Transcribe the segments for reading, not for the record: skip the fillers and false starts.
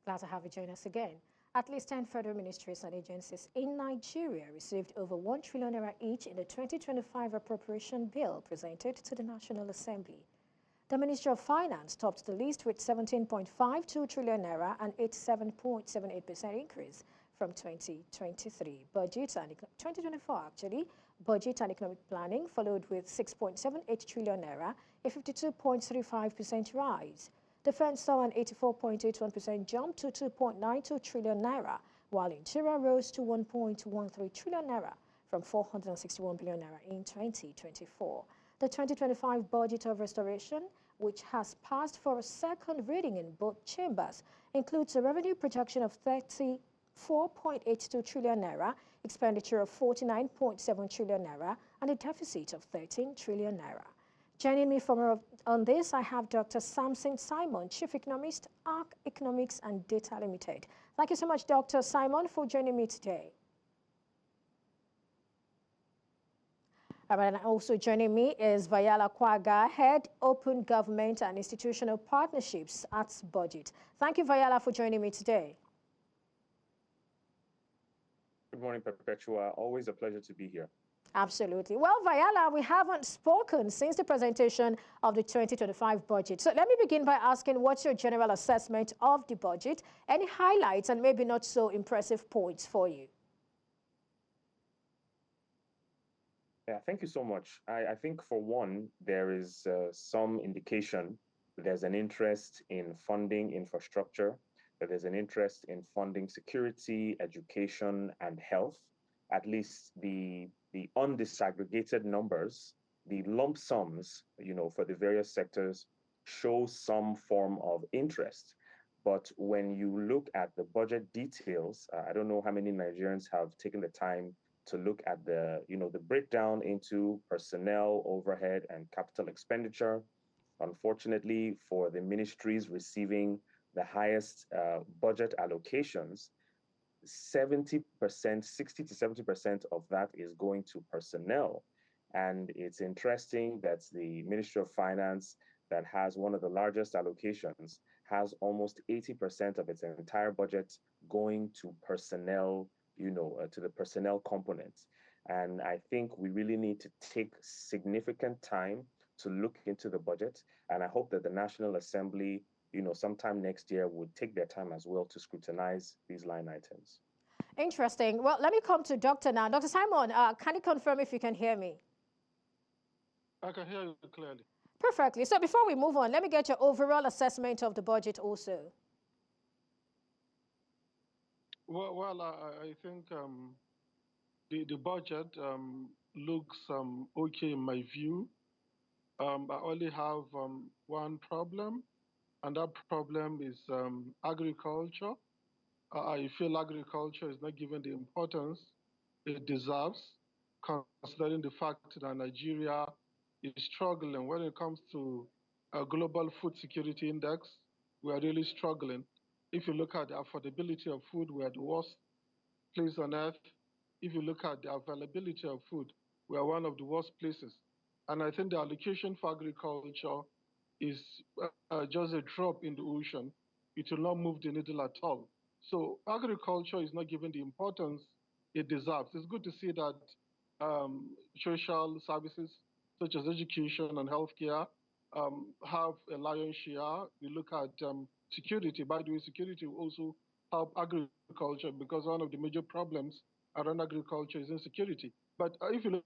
Glad to have you join us again. At least 10 federal ministries and agencies in Nigeria received over 1 trillion naira each in the 2025 Appropriation Bill presented to the National Assembly. The Ministry of Finance topped the list with 17.52 trillion naira, an 87.78% increase from 2023. Budget and 2024 actually. Budget and economic planning followed with 6.78 trillion naira, a 52.35% rise. Defense saw an 84.81% jump to 2.92 trillion naira, while Interior rose to 1.13 trillion naira from 461 billion naira in 2024. The 2025 budget of restoration, which has passed for a second reading in both chambers, includes a revenue projection of 34.82 trillion naira, expenditure of 49.7 trillion naira, and a deficit of 13 trillion naira. Joining me on this, I have Dr. Samson Simon, Chief Economist, ARKK Economics and Data Limited. Thank you so much, Dr. Simon, for joining me today. And also joining me is Vahyala Kwaga, Head Open Government and Institutional Partnerships at BudgIT. Thank you, Vahyala, for joining me today. Good morning, Perpetua. Always a pleasure to be here. Absolutely. Well, Vahyala, we haven't spoken since the presentation of the 2025 budget. So let me begin by asking, what's your general assessment of the budget? Any highlights and maybe not so impressive points for you? Yeah, thank you so much. I think, for one, there is some indication that there's an interest in funding infrastructure, that there's an interest in funding security, education, and health. At least the undisaggregated numbers, the lump sums, for the various sectors show some form of interest. But when you look at the budget details, I don't know how many Nigerians have taken the time to look at the breakdown into personnel, overhead, and capital expenditure. Unfortunately, for the ministries receiving the highest budget allocations, 70%, 60 to 70% of that is going to personnel. And it's interesting that the Ministry of Finance, that has one of the largest allocations, has almost 80% of its entire budget going to personnel, to the personnel component. And I think we really need to take significant time to look into the budget. And I hope that the National Assembly, sometime next year, would take their time as well to scrutinize these line items. Interesting. Well, let me come to Doctor now. Dr. Simon, can you confirm if you can hear me? I can hear you clearly. Perfectly. So before we move on, let me get your overall assessment of the budget also. Well, I think the budget looks okay in my view. I only have one problem, and that problem is agriculture. I feel agriculture is not given the importance it deserves, considering the fact that Nigeria is struggling when it comes to a global food security index. We are really struggling. If you look at the affordability of food, we are the worst place on earth. If you look at the availability of food, we are one of the worst places. And I think the allocation for agriculture is just a drop in the ocean. It will not move the needle at all. So agriculture is not given the importance it deserves. It's good to see that social services such as education and healthcare have a lion's share. You look at security. By the way, security will also help agriculture, because one of the major problems around agriculture is insecurity. But if you look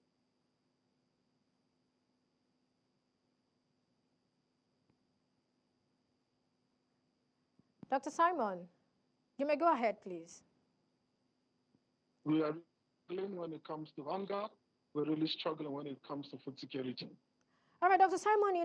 Dr. Simon, you may go ahead, please. We are struggling when it comes to hunger. We're really struggling when it comes to food security. All right, Dr. Simon,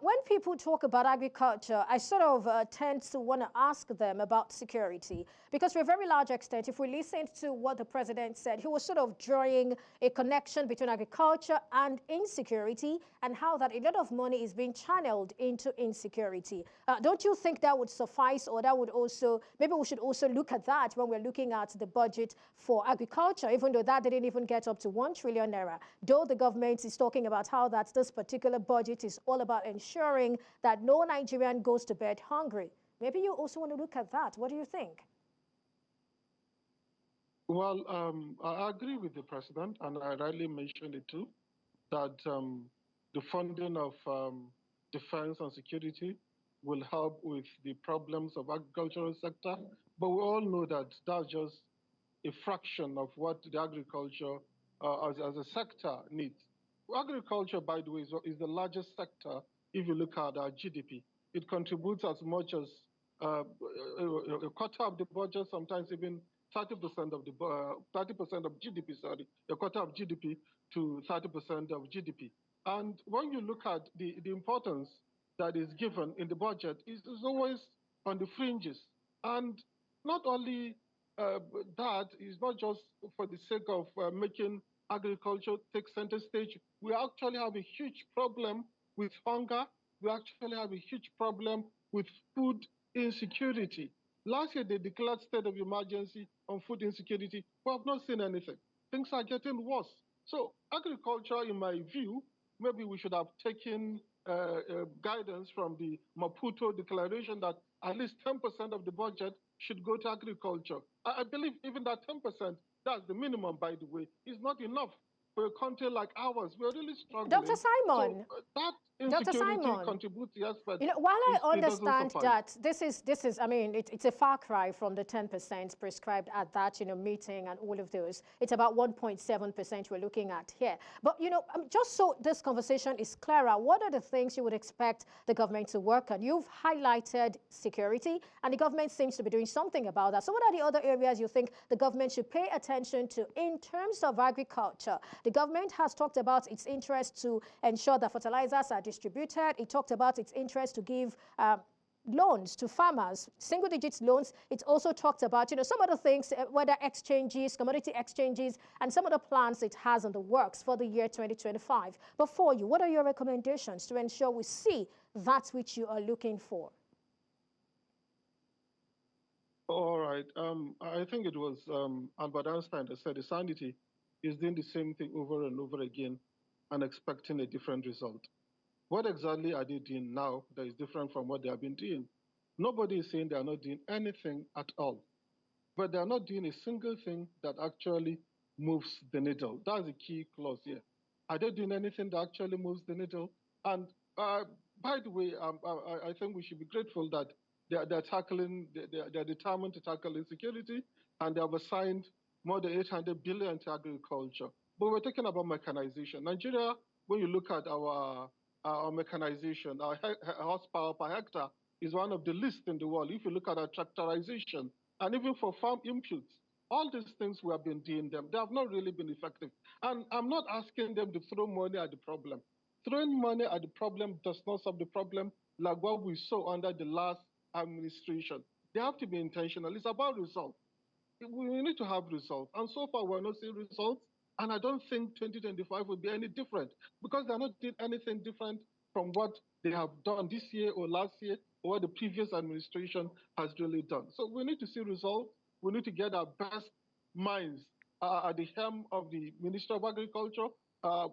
when people talk about agriculture, I sort of tend to want to ask them about security, because to a very large extent, if we listened to what the president said, he was sort of drawing a connection between agriculture and insecurity, and how that a lot of money is being channeled into insecurity. Don't you think that would suffice, or that would also, maybe we should also look at that when we're looking at the budget for agriculture, even though that didn't even get up to 1 trillion naira, though the government is talking about how that this particular budget is all about ensuring that no Nigerian goes to bed hungry. Maybe you also want to look at that. What do you think? Well, I agree with the president, and I rightly mentioned it too, that the funding of defense and security will help with the problems of agricultural sector. But we all know that that's just a fraction of what the agriculture as a sector needs. Agriculture, by the way, is the largest sector if you look at our GDP. It contributes as much as a quarter of the budget, sometimes even 30% of the 30% of GDP. Sorry, a quarter of GDP to 30% of GDP. And when you look at the importance that is given in the budget, is always on the fringes. And not only uh, that is not just for the sake of making agriculture take center stage. We actually have a huge problem with hunger. We actually have a huge problem with food insecurity. Last year, they declared state of emergency on food insecurity. We have not seen anything. Things are getting worse. So agriculture, in my view, maybe we should have taken guidance from the Maputo declaration that at least 10% of the budget should go to agriculture. I believe even that 10%, that's the minimum, by the way, is not enough for a country like ours. We're really Dr. struggling. Simon, So that Dr. insecurity Simon, contributes, yes, but while I it doesn't understand suffice. that this is, I mean, it's a far cry from the 10% prescribed at that, meeting and all of those. It's about 1.7% we're looking at here. But, just so this conversation is clearer, what are the things you would expect the government to work on? You've highlighted security, and the government seems to be doing something about that. So what are the other areas you think the government should pay attention to in terms of agriculture? The government has talked about its interest to ensure that fertilizers are distributed. It talked about its interest to give loans to farmers, single-digit loans. It also talked about, some of the things, whether exchanges, commodity exchanges, and some of the plans it has in the works for the year 2025. But for you, what are your recommendations to ensure we see that which you are looking for? All right. I think it was Albert Einstein that said insanity is doing the same thing over and over again and expecting a different result. What exactly are they doing now that is different from what they have been doing? Nobody is saying they are not doing anything at all, but they are not doing a single thing that actually moves the needle. That's the key clause here. Are they doing anything that actually moves the needle? And by the way, I think we should be grateful that they're tackling, they're determined to tackle insecurity, and they have assigned more than 800 billion to agriculture. But we're talking about mechanization. Nigeria, when you look at our mechanization, our horsepower per hectare is one of the least in the world. If you look at our tractorization, and even for farm inputs, all these things we have been doing them, they have not really been effective. And I'm not asking them to throw money at the problem. Throwing money at the problem does not solve the problem like what we saw under the last administration. They have to be intentional. It's about results. We need to have results. And so far, we're not seeing results. And I don't think 2025 will be any different because they're not doing anything different from what they have done this year or last year or what the previous administration has really done. So we need to see results. We need to get our best minds at the helm of the Ministry of Agriculture,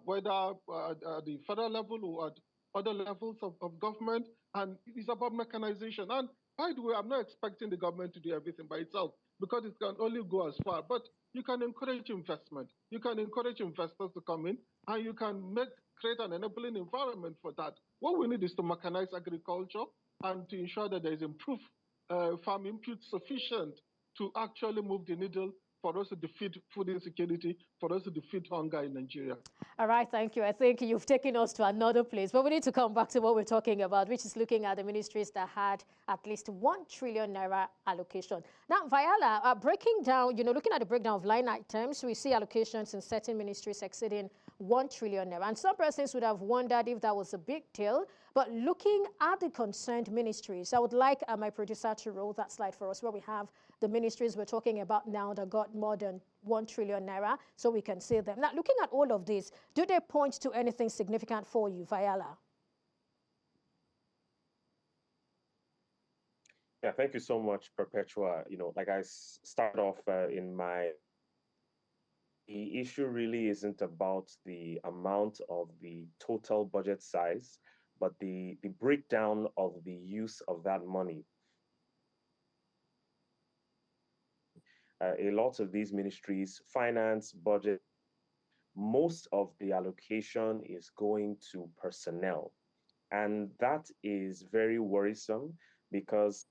whether at the federal level or at other levels of government. And it's about mechanization. And by the way, I'm not expecting the government to do everything by itself because it can only go as far. But you can encourage investment. You can encourage investors to come in, and you can create an enabling environment for that. What we need is to mechanize agriculture and to ensure that there is improved farm input sufficient to actually move the needle for us to defeat food insecurity, for us to defeat hunger in Nigeria. All right, thank you. I think you've taken us to another place, but we need to come back to what we're talking about, which is looking at the ministries that had at least 1 trillion naira allocation. Now, Vahyala, breaking down, looking at the breakdown of line items, we see allocations in certain ministries exceeding 1 trillion naira. And some persons would have wondered if that was a big deal. But looking at the concerned ministries, I would like my producer to roll that slide for us where we have the ministries we're talking about now that got more than 1 trillion naira, so we can see them. Now, looking at all of this, do they point to anything significant for you, Vahyala? Yeah, thank you so much, Perpetua. Like I start off the issue really isn't about the amount of the total budget size, but the breakdown of the use of that money. A lot of these ministries, finance, budget, most of the allocation is going to personnel. And that is very worrisome because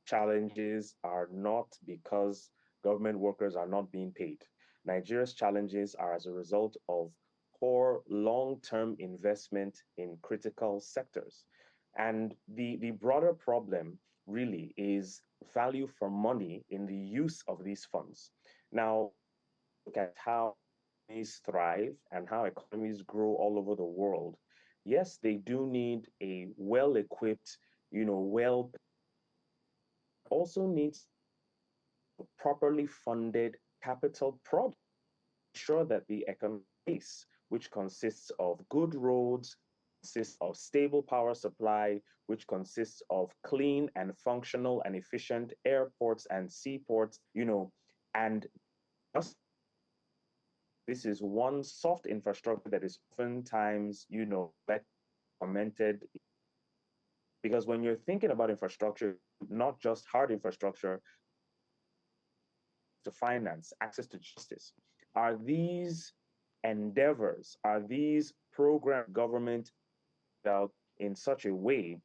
challenges are not because government workers are not being paid. Nigeria's challenges are as a result of poor long-term investment in critical sectors. And the broader problem really is value for money in the use of these funds. Now, look at how economies thrive and how economies grow all over the world. Yes, they do need a well-equipped, well also needs properly funded capital projects to ensure that the economic base, which consists of good roads, consists of stable power supply, which consists of clean and functional and efficient airports and seaports, and just this is one soft infrastructure that is oftentimes, commented because when you're thinking about infrastructure, not just hard infrastructure, to finance, access to justice. Are these endeavors, are these program government out in such a way?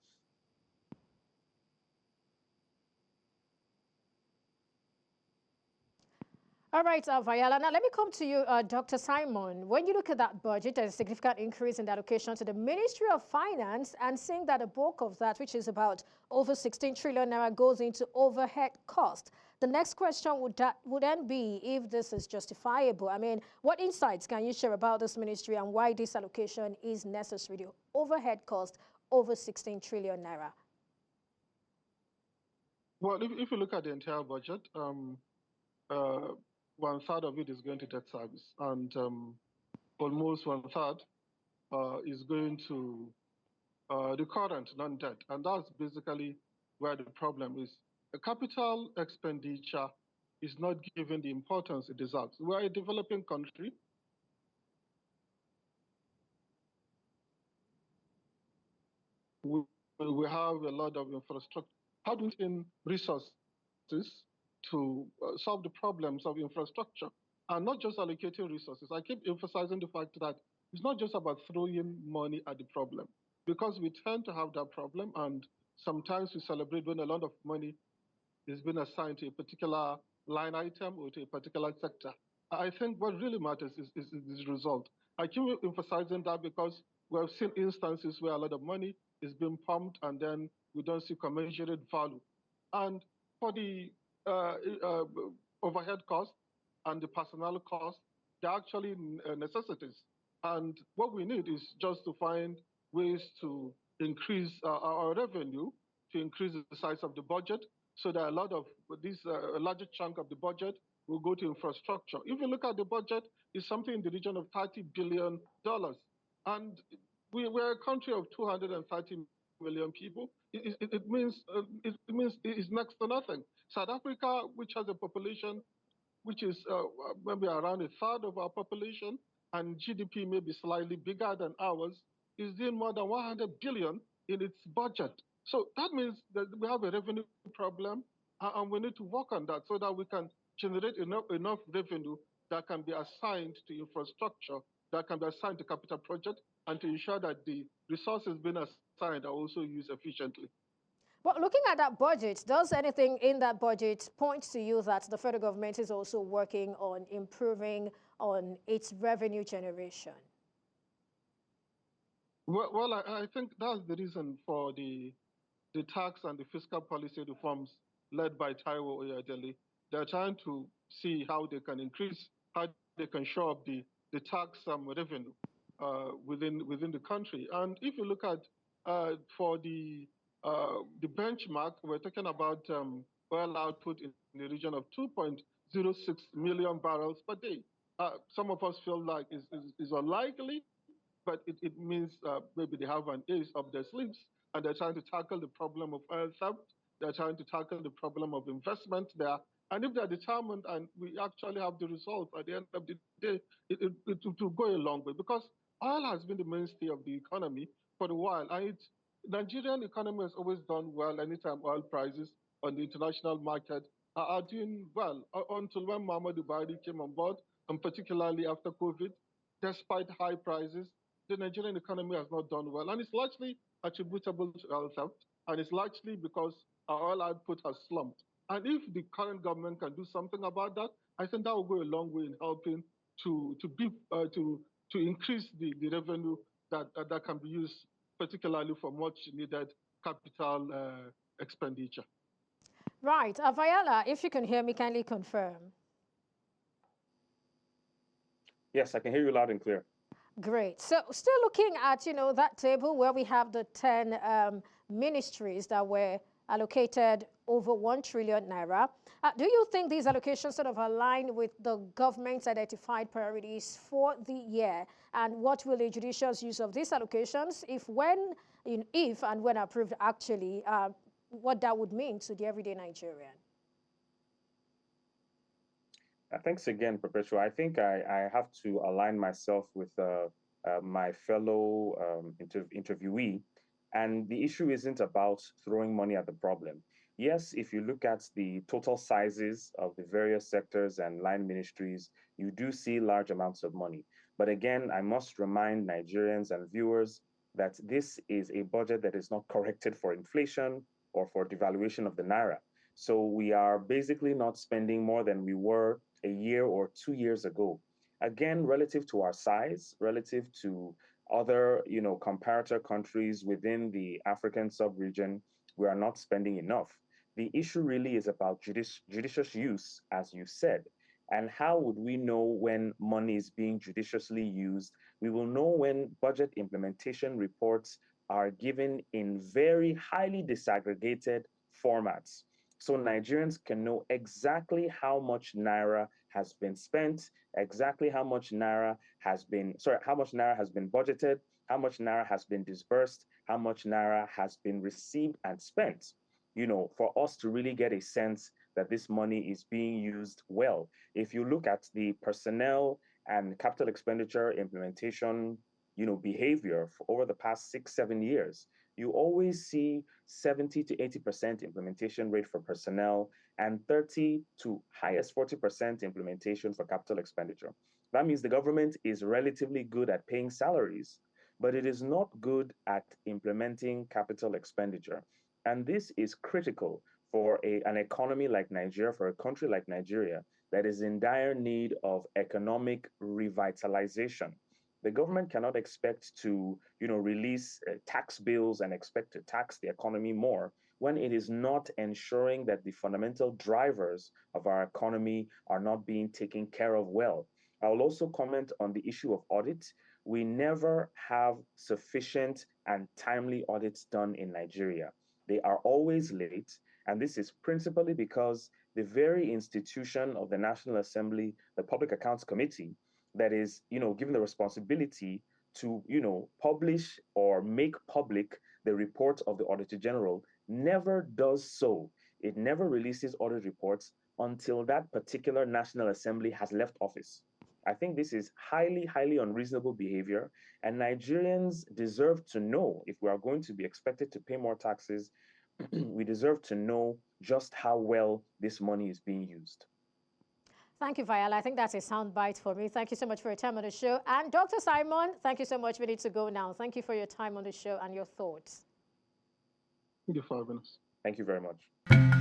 All right, Vahyala. Now, let me come to you, Dr. Simon. When you look at that budget, there's a significant increase in the allocation to the Ministry of Finance, and seeing that a bulk of that, which is about over 16 trillion naira, goes into overhead cost. The next question would then be if this is justifiable. I mean, what insights can you share about this ministry and why this allocation is necessary? The overhead cost over 16 trillion naira. Well, if you look at the entire budget, uh, one third of it is going to debt service, and almost one third is going to the current non-debt, and that's basically where the problem is. The capital expenditure is not given the importance it deserves. We're a developing country. We have a lot of infrastructure. How do we in resources to solve the problems of infrastructure and not just allocating resources? I keep emphasizing the fact that it's not just about throwing money at the problem, because we tend to have that problem, and sometimes we celebrate when a lot of money is being assigned to a particular line item or to a particular sector. I think what really matters is the result. I keep emphasizing that because we have seen instances where a lot of money is being pumped and then we don't see commensurate value. And for the uh, overhead cost and the personnel cost, they're actually necessities. And what we need is just to find ways to increase our revenue, to increase the size of the budget, so that a lot of this, a larger chunk of the budget will go to infrastructure. If you look at the budget, it's something in the region of $30 billion. And we're a country of 230 million people. It means it's next to nothing. South Africa, which has a population which is maybe around a third of our population, and GDP may be slightly bigger than ours, is doing more than 100 billion in its budget. So that means that we have a revenue problem, and we need to work on that so that we can generate enough revenue that can be assigned to infrastructure, that can be assigned to capital project, and to ensure that the resources being assigned are also used efficiently. But looking at that budget, does anything in that budget point to you that the federal government is also working on improving on its revenue generation? Well, I think that's the reason for the tax and the fiscal policy reforms led by Taiwo Oyedele. They're trying to see how they can increase, how they can show up the tax revenue within the country. And if you look at for the benchmark, we're talking about oil output in the region of 2.06 million barrels per day. Some of us feel like is unlikely, but it means maybe they have an ace up their sleeves and they're trying to tackle the problem of oil theft. They're trying to tackle the problem of investment there. And if they're determined and we actually have the results at the end of the day, it will go a long way, because oil has been the mainstay of the economy for a while. And Nigerian economy has always done well anytime oil prices on the international market are doing well until when Muhammadu Buhari came on board, and particularly after COVID, despite high prices, the Nigerian economy has not done well. And it's largely attributable to oil theft, and it's largely because our oil output has slumped. And if the current government can do something about that, I think that will go a long way in helping to increase the revenue that can be used, particularly for much needed capital expenditure. Right. Vahyala, if you can hear me, kindly confirm. Yes, I can hear you loud and clear. Great. So still looking at, that table where we have the 10 ministries that were allocated over 1 trillion naira. Do you think these allocations sort of align with the government's identified priorities for the year? And what will the judicious use of these allocations, if and when approved, actually, what that would mean to the everyday Nigerian? Thanks again, Perpetua. I think I have to align myself with my fellow interviewee. And the issue isn't about throwing money at the problem. Yes, if you look at the total sizes of the various sectors and line ministries, you do see large amounts of money. But again, I must remind Nigerians and viewers that this is a budget that is not corrected for inflation or for devaluation of the naira. So we are basically not spending more than we were a year or 2 years ago. Again, relative to our size, relative to other, comparator countries within the African sub-region, we are not spending enough. The issue really is about judicious use, as you said. And how would we know when money is being judiciously used? We will know when budget implementation reports are given in very highly disaggregated formats. So Nigerians can know exactly how much naira has been spent, exactly how much naira has been budgeted, how much naira has been disbursed, how much naira has been received and spent, for us to really get a sense that this money is being used well. If you look at the personnel and capital expenditure implementation, behavior for over the past 6-7 years, you always see 70 to 80% implementation rate for personnel and 30 to highest 40% implementation for capital expenditure. That means the government is relatively good at paying salaries, but it is not good at implementing capital expenditure. And this is critical for an economy like Nigeria, for a country like Nigeria, that is in dire need of economic revitalization. The government cannot expect to, release tax bills and expect to tax the economy more when it is not ensuring that the fundamental drivers of our economy are not being taken care of well. I will also comment on the issue of audit. We never have sufficient and timely audits done in Nigeria. They are always late, and this is principally because the very institution of the National Assembly, the Public Accounts Committee, that is, given the responsibility to, publish or make public the report of the Auditor General, never does so. It never releases audit reports until that particular National Assembly has left office. I think this is highly, highly unreasonable behavior, and Nigerians deserve to know, if we are going to be expected to pay more taxes, we deserve to know just how well this money is being used. Thank you, Vahyala. I think that's a sound bite for me. Thank you so much for your time on the show. And Dr. Simon, thank you so much. We need to go now. Thank you for your time on the show and your thoughts. Thank you for having us. Thank you very much.